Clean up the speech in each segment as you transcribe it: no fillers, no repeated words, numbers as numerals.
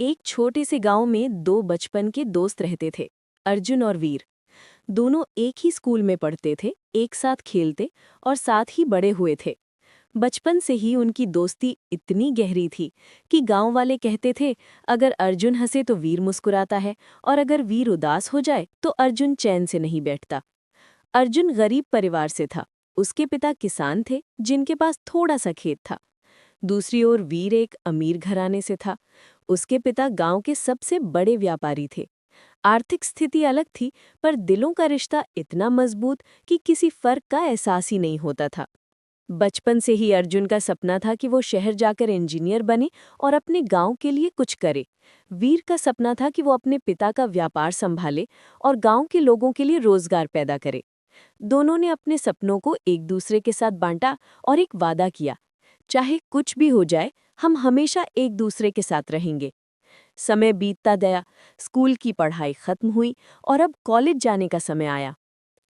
एक छोटे से गांव में दो बचपन के दोस्त रहते थे, अर्जुन और वीर। दोनों एक ही स्कूल में पढ़ते थे, एक साथ खेलते और साथ ही बड़े हुए थे। बचपन से ही उनकी दोस्ती इतनी गहरी थी कि गांव वाले कहते थे, अगर अर्जुन हंसे तो वीर मुस्कुराता है और अगर वीर उदास हो जाए तो अर्जुन चैन से नहीं बैठता। अर्जुन गरीब परिवार से था। उसके पिता किसान थे जिनके पास थोड़ा सा खेत था। दूसरी ओर वीर एक अमीर घराने से था। उसके पिता गांव के सबसे बड़े व्यापारी थे। आर्थिक स्थिति अलग थी, पर दिलों का रिश्ता इतना मजबूत कि किसी फर्क का एहसास ही नहीं होता था। बचपन से ही अर्जुन का सपना था कि वो शहर जाकर इंजीनियर बने और अपने गांव के लिए कुछ करे। वीर का सपना था कि वो अपने पिता का व्यापार संभाले और गांव के लोगों के लिए रोजगार पैदा करे। दोनों ने अपने सपनों को एक दूसरे के साथ बांटा और एक वादा किया, चाहे कुछ भी हो जाए, हम हमेशा एक दूसरे के साथ रहेंगे। समय बीतता गया, स्कूल की पढ़ाई खत्म हुई और अब कॉलेज जाने का समय आया।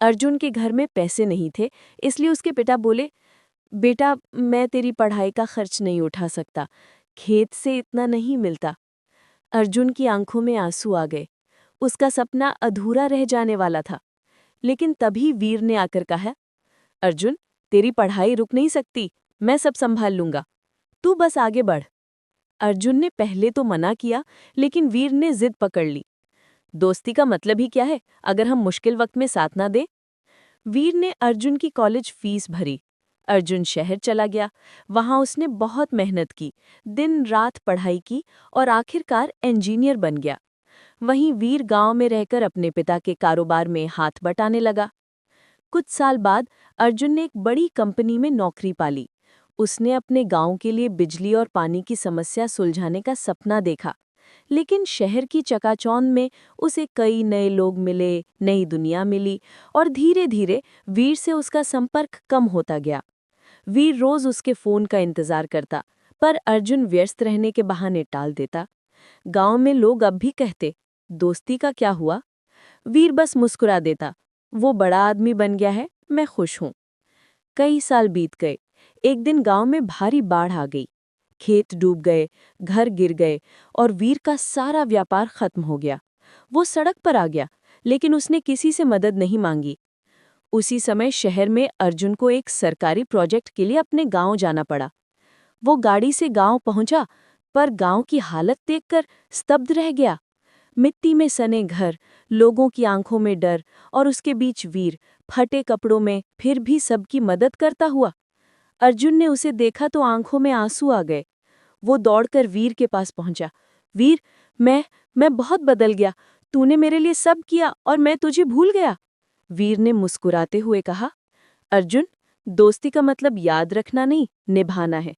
अर्जुन के घर में पैसे नहीं थे, इसलिए उसके पिता बोले, बेटा, मैं तेरी पढ़ाई का खर्च नहीं उठा सकता, खेत से इतना नहीं मिलता। अर्जुन की आंखों में आंसू आ गए। उसका सपना अधूरा रह जाने वाला था। लेकिन तभी वीर ने आकर कहा, अर्जुन, तेरी पढ़ाई रुक नहीं सकती, मैं सब संभाल लूंगा, तू बस आगे बढ़। अर्जुन ने पहले तो मना किया, लेकिन वीर ने जिद पकड़ ली। दोस्ती का मतलब ही क्या है अगर हम मुश्किल वक्त में साथ ना दें? वीर ने अर्जुन की कॉलेज फीस भरी। अर्जुन शहर चला गया। वहां उसने बहुत मेहनत की, दिन रात पढ़ाई की और आखिरकार इंजीनियर बन गया। वहीं वीर गांव में रहकर अपने पिता के कारोबार में हाथ बटाने लगा। कुछ साल बाद अर्जुन ने एक बड़ी कंपनी में नौकरी पाली। उसने अपने गांव के लिए बिजली और पानी की समस्या सुलझाने का सपना देखा। लेकिन शहर की चकाचौंध में उसे कई नए लोग मिले, नई दुनिया मिली और धीरे धीरे वीर से उसका संपर्क कम होता गया। वीर रोज उसके फोन का इंतजार करता, पर अर्जुन व्यस्त रहने के बहाने टाल देता। गांव में लोग अब भी कहते, दोस्ती का क्या हुआ? वीर बस मुस्कुरा देता, वो बड़ा आदमी बन गया है, मैं खुश हूं। कई साल बीत गए। एक दिन गांव में भारी बाढ़ आ गई। खेत डूब गए, घर गिर गए और वीर का सारा व्यापार खत्म हो गया। वो सड़क पर आ गया, लेकिन उसने किसी से मदद नहीं मांगी। उसी समय शहर में अर्जुन को एक सरकारी प्रोजेक्ट के लिए अपने गांव जाना पड़ा। वो गाड़ी से गांव पहुंचा, पर गांव की हालत देखकर स्तब्ध रह गया। मिट्टी में सने घर, लोगों की आंखों में डर और उसके बीच वीर, फटे कपड़ों में फिर भी सबकी मदद करता हुआ। अर्जुन ने उसे देखा तो आंखों में आंसू आ गए। वो दौड़कर वीर के पास पहुंचा। वीर, मैं बहुत बदल गया। तूने मेरे लिए सब किया और मैं तुझे भूल गया। वीर ने मुस्कुराते हुए कहा, अर्जुन, दोस्ती का मतलब याद रखना नहीं, निभाना है।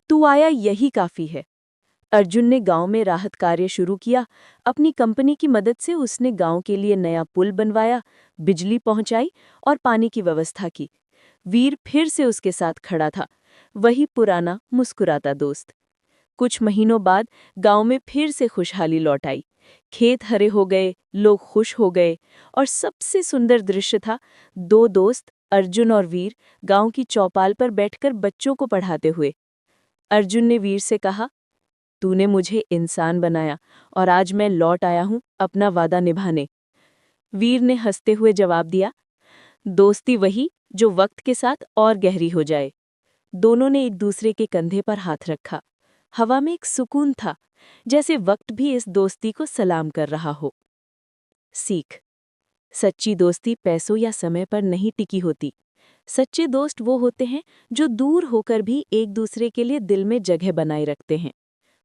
तू आया यही काफी है। अर्जुन ने गांव में राहत कार्य शुरू किया। अपनी कंपनी की मदद से उसने गांव के लिए नया पुल बनवाया, बिजली पहुंचाई और पानी की व्यवस्था की। वीर फिर से उसके साथ खड़ा था, वही पुराना मुस्कुराता दोस्त। कुछ महीनों बाद गांव में फिर से खुशहाली लौट आई। खेत हरे हो गए, लोग खुश हो गए और सबसे सुंदर दृश्य था, दो दोस्त अर्जुन और वीर गांव की चौपाल पर बैठकर बच्चों को पढ़ाते हुए। अर्जुन ने वीर से कहा, तूने मुझे इंसान बनाया और आज मैं लौट आया हूं अपना वादा निभाने। वीर ने हंसते हुए जवाब दिया, दोस्ती वही जो वक्त के साथ और गहरी हो जाए। दोनों ने एक दूसरे के कंधे पर हाथ रखा। हवा में एक सुकून था, जैसे वक्त भी इस दोस्ती को सलाम कर रहा हो। सीख: सच्ची दोस्ती पैसों या समय पर नहीं टिकी होती। सच्चे दोस्त वो होते हैं जो दूर होकर भी एक दूसरे के लिए दिल में जगह बनाए रखते हैं।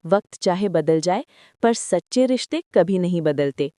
वक्त चाहे बदल जाए, पर सच्चे रिश्ते कभी नहीं बदलते।